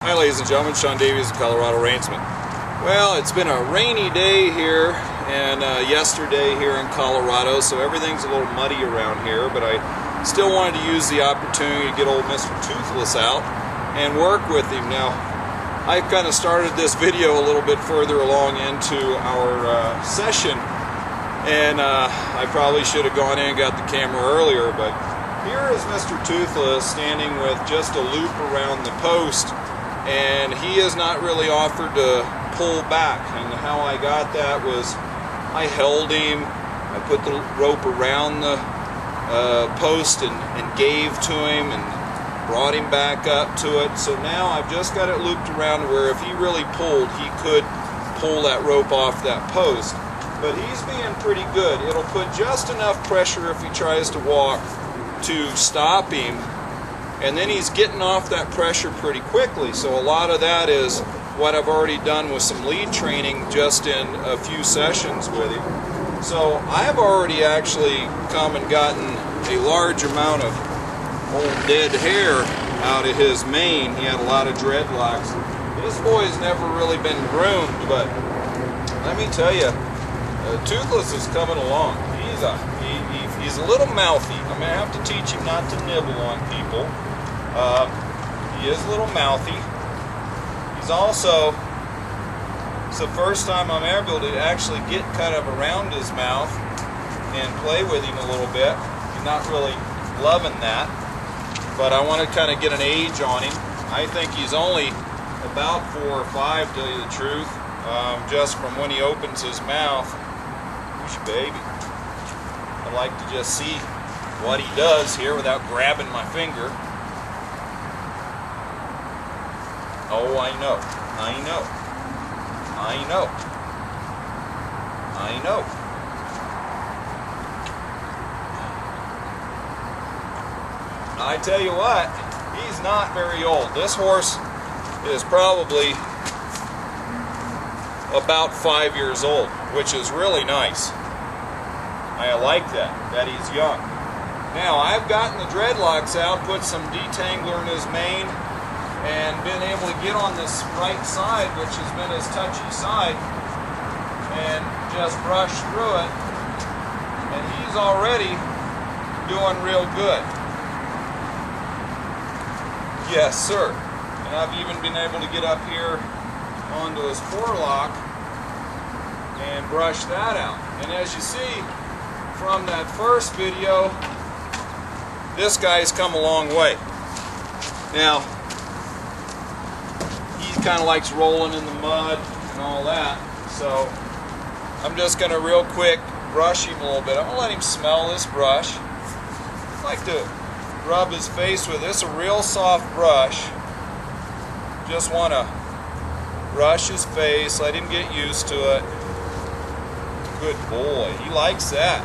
Hi ladies and gentlemen, Sean Davies of Colorado Rainsman. Well, it's been a rainy day here and yesterday here in Colorado, so everything's a little muddy around here, but I still wanted to use the opportunity to get old Mr. Toothless out and work with him. Now, I kind of started this video a little bit further along into our session, and I probably should have gone in and got the camera earlier, but here is Mr. Toothless standing with just a loop around the post, and he has not really offered to pull back. And how I got that was I held him, I put the rope around the post and gave to him and brought him back up to it. So now I've just got it looped around where if he really pulled, he could pull that rope off that post. But he's being pretty good. It'll put just enough pressure if he tries to walk to stop him, and then he's getting off that pressure pretty quickly. So a lot of that is what I've already done with some lead training just in a few sessions with him. So I've already actually come and gotten a large amount of old dead hair out of his mane. He had a lot of dreadlocks. This boy's never really been groomed, but let me tell you, Toothless is coming along. He's a little mouthy. I'm going to have to teach him not to nibble on people. He is a little mouthy. He's also, it's the first time I'm able to actually get kind of around his mouth and play with him a little bit. He's not really loving that, but I want to kind of get an age on him. I think he's only about 4 or 5, to tell you the truth, just from when he opens his mouth. Who's your baby? I like to just see what he does here without grabbing my finger. Oh, I know. I know. I tell you what, he's not very old. This horse is probably about 5 years old, which is really nice. I like that he's young. Now, I've gotten the dreadlocks out, put some detangler in his mane, and been able to get on this right side, which has been his touchy side, and just brush through it. And he's already doing real good. Yes, sir. And I've even been able to get up here onto his forelock and brush that out. And as you see from that first video, this guy's come a long way. Now, he kind of likes rolling in the mud and all that, so I'm just going to real quick brush him a little bit. I'm going to let him smell this brush. I like to rub his face with this. It's a real soft brush. Just want to brush his face, let him get used to it. Good boy, he likes that.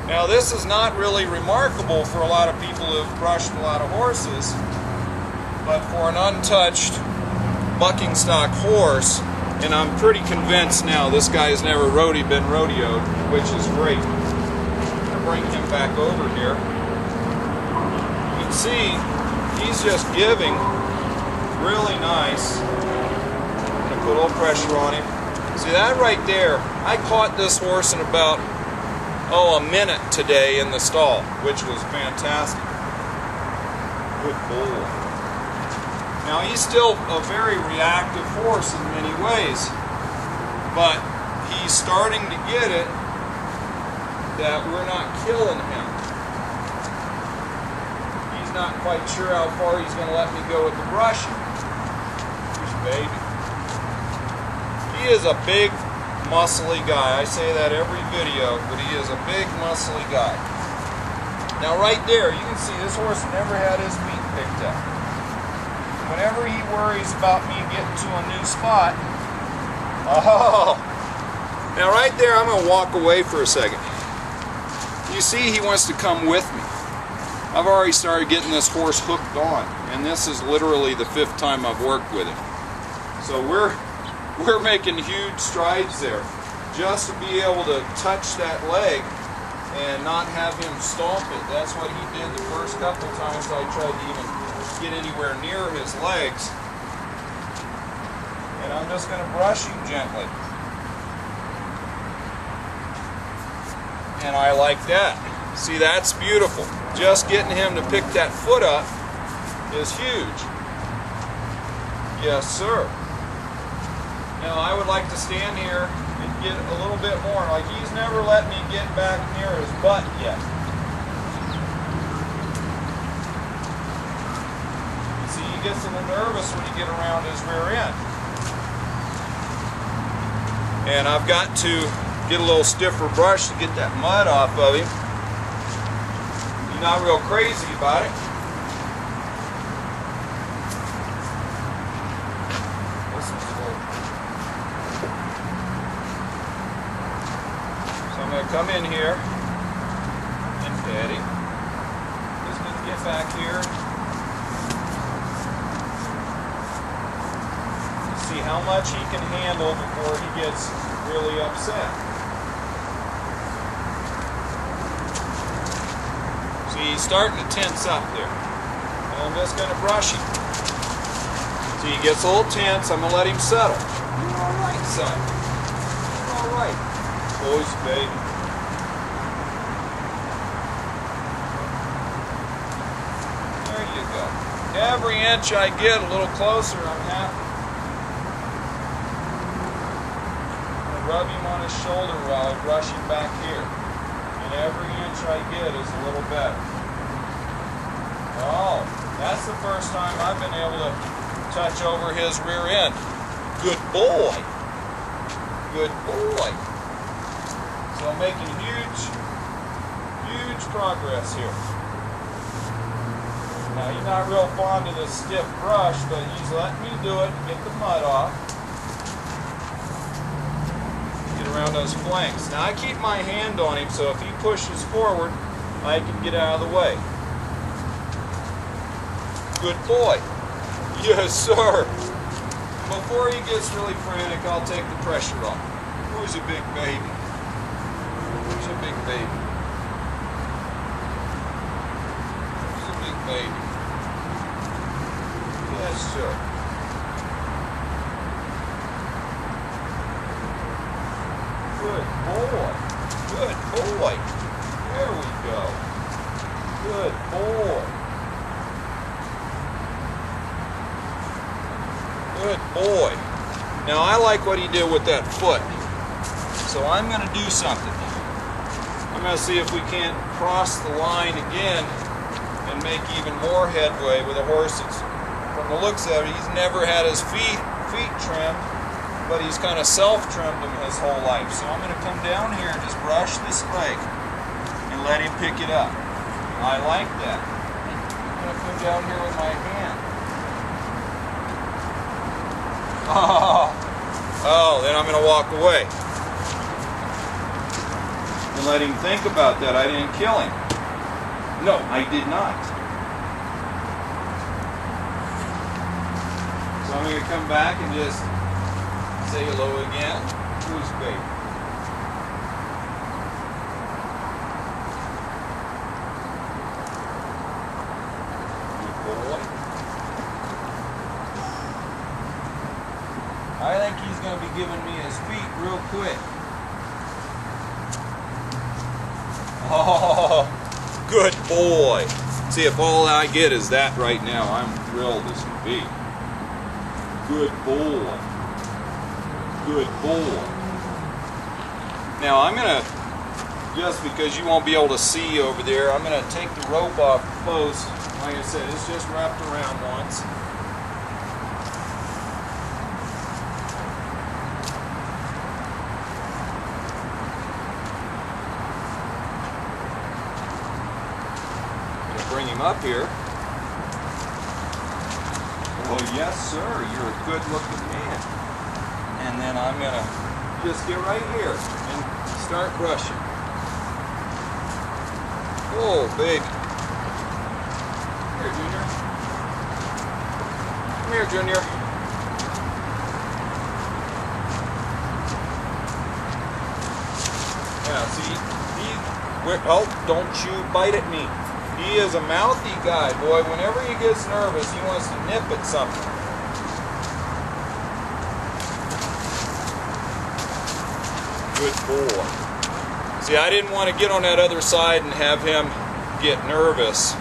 Now, this is not really remarkable for a lot of people who've brushed a lot of horses, but for an untouched bucking stock horse, and I'm pretty convinced now this guy's never been rodeoed, which is great. I'm going to bring him back over here. You can see he's just giving really nice. I'm going to put a little pressure on him. See that right there? I caught this horse in about a minute today in the stall, which was fantastic. Good boy. Now, he's still a very reactive horse in many ways, but he's starting to get it that we're not killing him. He's not quite sure how far he's going to let me go with the brushing. Here's your baby. He is a big, muscly guy. I say that every video, but he is a big, muscly guy. Now, right there, you can see this horse never had his feet picked up. Whenever he worries about me getting to a new spot, now right there, I'm going to walk away for a second. You see he wants to come with me. I've already started getting this horse hooked on, and this is literally the 5th time I've worked with him. So we're making huge strides there. Just to be able to touch that leg and not have him stomp it. That's what he did the first couple times I tried to even get anywhere near his legs. And I'm just going to brush him gently. And I like that. See, that's beautiful. Just getting him to pick that foot up is huge. Yes, sir. Now I would like to stand here and get a little bit more. Like, he's never let me get back near his butt yet. You see, he gets a little nervous when you get around his rear end. And I've got to get a little stiffer brush to get that mud off of him. He's not real crazy about it. I'm going to come in here and pet him. Just going to get back here and see how much he can handle before he gets really upset. See, he's starting to tense up there. And I'm just going to brush him. See, he gets a little tense. I'm going to let him settle. You're all right, son. You're all right. Boys, baby. There you go. Every inch I get a little closer, I'm happy. I rub him on his shoulder while I brush him back here. And every inch I get is a little better. Oh, that's the first time I've been able to touch over his rear end. Good boy. Good boy. So I'm making huge progress here. Now, he's not real fond of this stiff brush, but he's letting me do it and get the mud off. Get around those flanks. Now, I keep my hand on him, so if he pushes forward, I can get out of the way. Good boy. Yes, sir. Before he gets really frantic, I'll take the pressure off. Who's a big baby? Who's a big baby? Who's a big baby? Yes, sir. Good boy. Good boy. There we go. Good boy. Good boy. Now, I like what he did with that foot. So I'm going to do something. I'm going to see if we can't cross the line again and make even more headway with the horses. From the looks of it, he's never had his feet trimmed, but he's kind of self-trimmed them his whole life. So I'm going to come down here and just brush this leg and let him pick it up. I like that. I'm going to come down here with my hand. Oh, then I'm going to walk away. And let him think about that. I didn't kill him. No, I did not. So I'm going to come back and just say hello again. Who's baby? Good boy. I think he's going to be giving me his feet real quick. Oh, good boy. See, if all I get is that right now, I'm thrilled as can be. Good boy. Good boy. Now, I'm going to, just because you won't be able to see over there, I'm going to take the rope off the post. Like I said, it's just wrapped around once. Bring him up here. Oh, yes, sir. You're a good-looking man. And then I'm going to just get right here and start brushing. Oh, baby. Here, Junior. Come here, Junior. Yeah, see? Oh, don't you bite at me. He is a mouthy guy, boy. Whenever he gets nervous, he wants to nip at something. Good boy. See, I didn't want to get on that other side and have him get nervous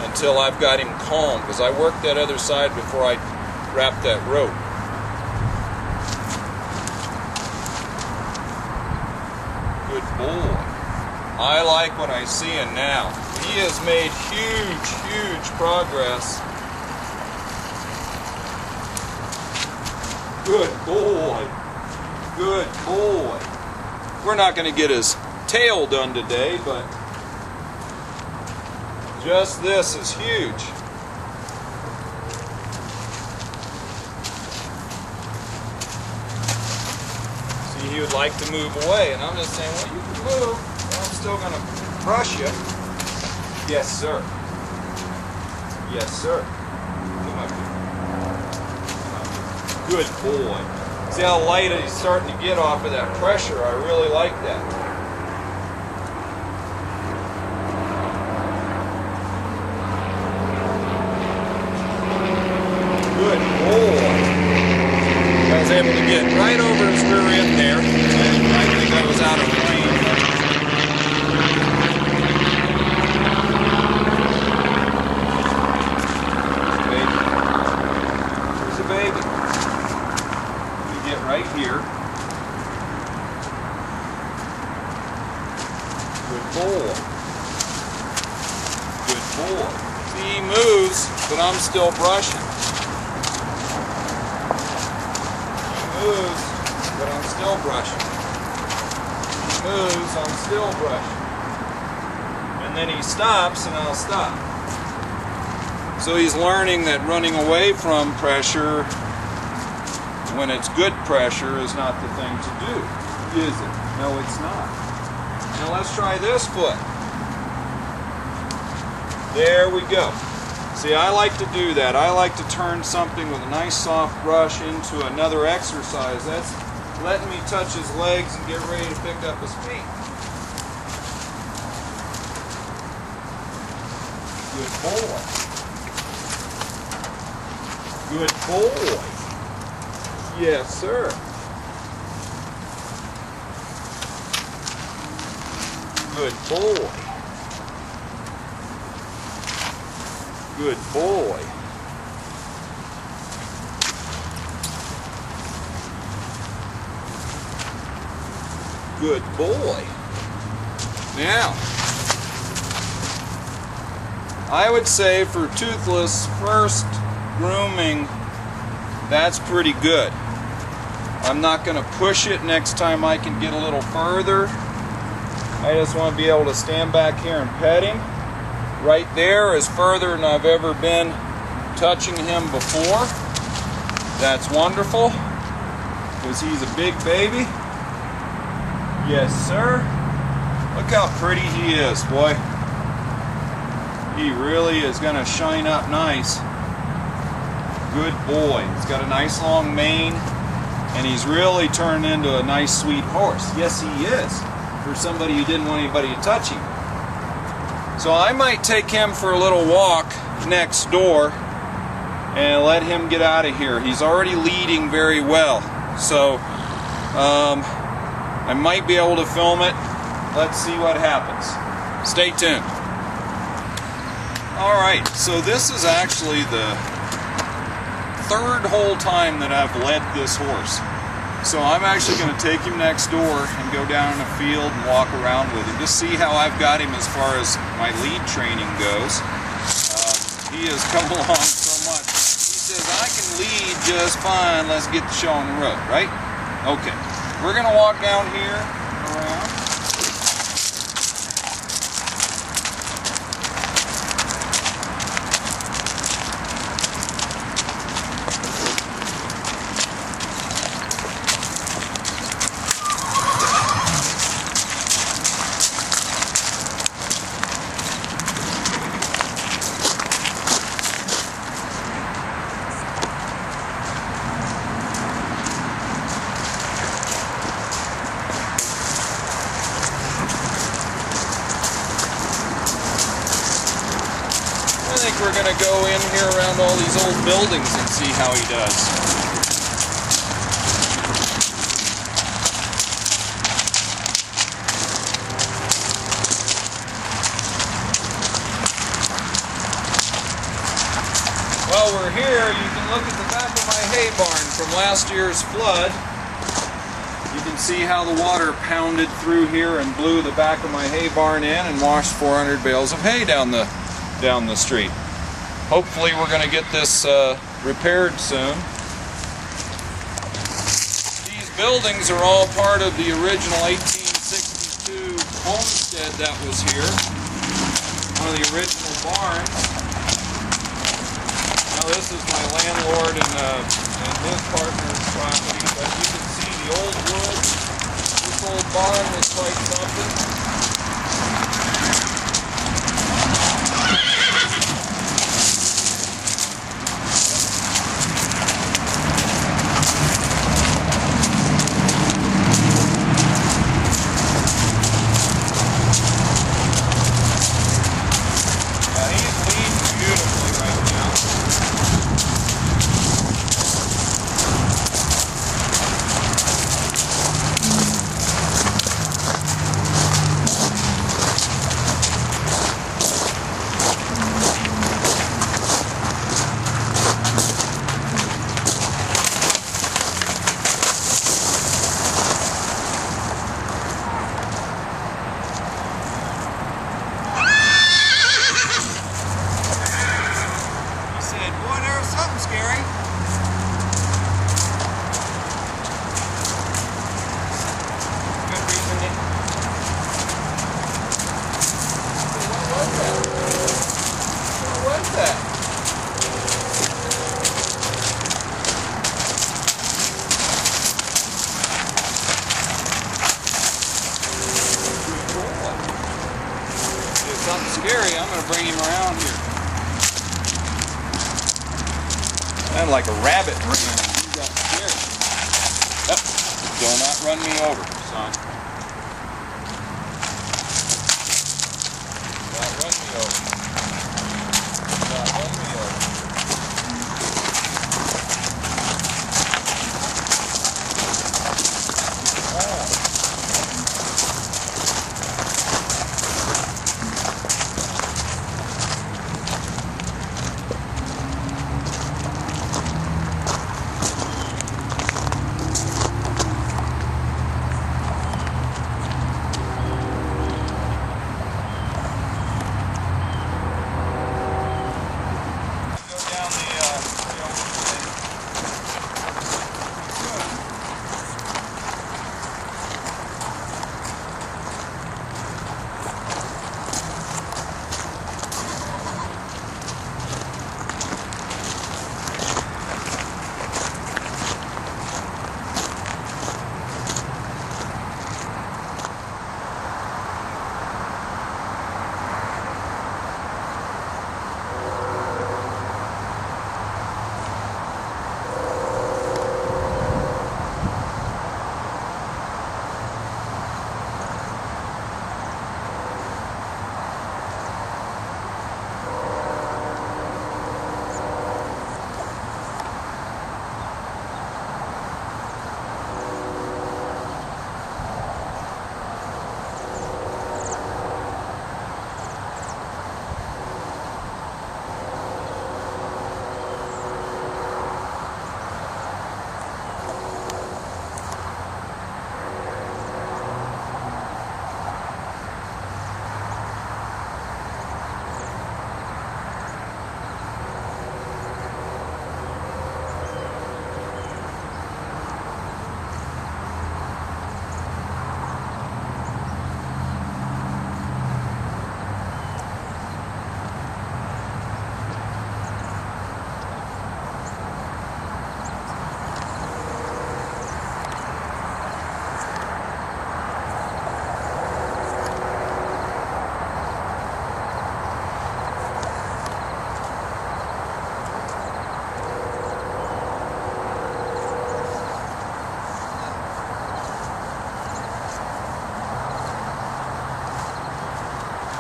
until I've got him calm, because I worked that other side before I wrapped that rope. Good boy. I like what I see him now. He has made huge, huge progress. Good boy. Good boy. We're not going to get his tail done today, but just this is huge. See, he would like to move away, and I'm just saying, well, you can move, but I'm still going to brush you. Yes, sir. Yes, sir. Come up here. Come up here. Good boy. See how light he's starting to get off of that pressure? I really like that. Good boy. I was able to get right over his rear end there, and I think I was out of range. Here's a baby. We get right here. Good boy. Good boy. See, he moves, but I'm still brushing. Moves, but I'm still brushing. He moves, I'm still brushing. And then he stops, and I'll stop. So he's learning that running away from pressure, when it's good pressure, is not the thing to do, is it? No, it's not. Now let's try this foot. There we go. See, I like to do that. I like to turn something with a nice soft brush into another exercise. That's letting me touch his legs and get ready to pick up his feet. Good boy. Good boy. Yes, sir. Good boy. Good boy. Good boy. Now, I would say for Toothless, first grooming, that's pretty good. I'm not going to push it. Next time I can get a little further. I just want to be able to stand back here and pet him. Right there is further than I've ever been touching him before. That's wonderful, because he's a big baby. Yes, sir. Look how pretty he is, boy. He really is going to shine up nice. Good boy. He's got a nice long mane, and he's really turned into a nice, sweet horse. Yes, he is, for somebody who didn't want anybody to touch him. So I might take him for a little walk next door and let him get out of here. He's already leading very well. So I might be able to film it. Let's see what happens. Stay tuned. Alright, so this is actually the third whole time that I've led this horse. So I'm actually going to take him next door and go down in the field and walk around with him to see how I've got him as far as my lead training goes. He has come along so much. He says, I can lead just fine, let's get the show on the road, right? Okay, we're going to walk down here, around. I think we're going to go in here around all these old buildings and see how he does. over here, you can look at the back of my hay barn from last year's flood. You can see how the water pounded through here and blew the back of my hay barn in and washed 400 bales of hay down the street. Hopefully we're going to get this repaired soon. These buildings are all part of the original 1862 homestead that was here. One of the original barns. Now this is my landlord and his partner's property, but you can see the old wood. This old barn was quite something. Something scary, I'm going to bring him around here. Sounded like a rabbit ran. He got scared. Yep. Do not run me over, son. Do not run me over. Do not run me over.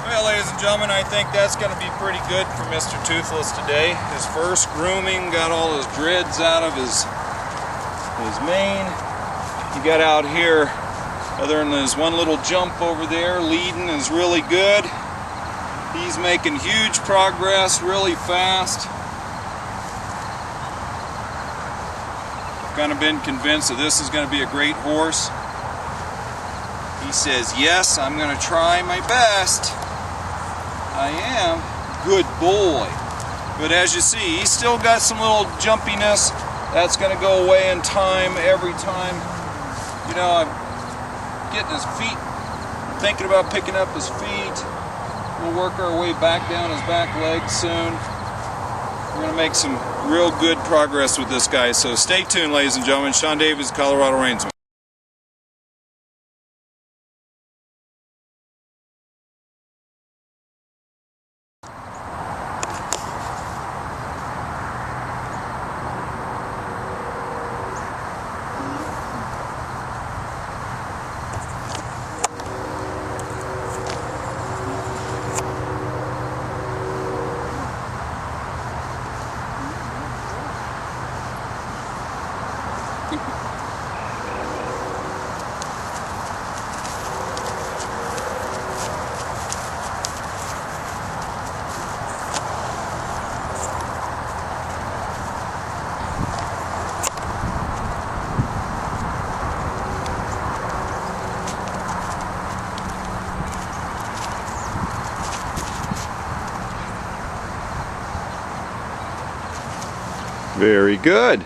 Well, ladies and gentlemen, I think that's going to be pretty good for Mr. Toothless today. His first grooming, got all his dreads out of his mane. He got out here, other than his one little jump over there, leading is really good. He's making huge progress really fast. kind of been convinced that this is going to be a great horse. He says, yes, I'm going to try my best. I am. Good boy. But as you see, he's still got some little jumpiness. That's going to go away in time every time. You know, I'm getting his feet, thinking about picking up his feet. We'll work our way back down his back legs soon. We're going to make some real good progress with this guy. So stay tuned, ladies and gentlemen. Sean Davies, Colorado Reinsman. Very good.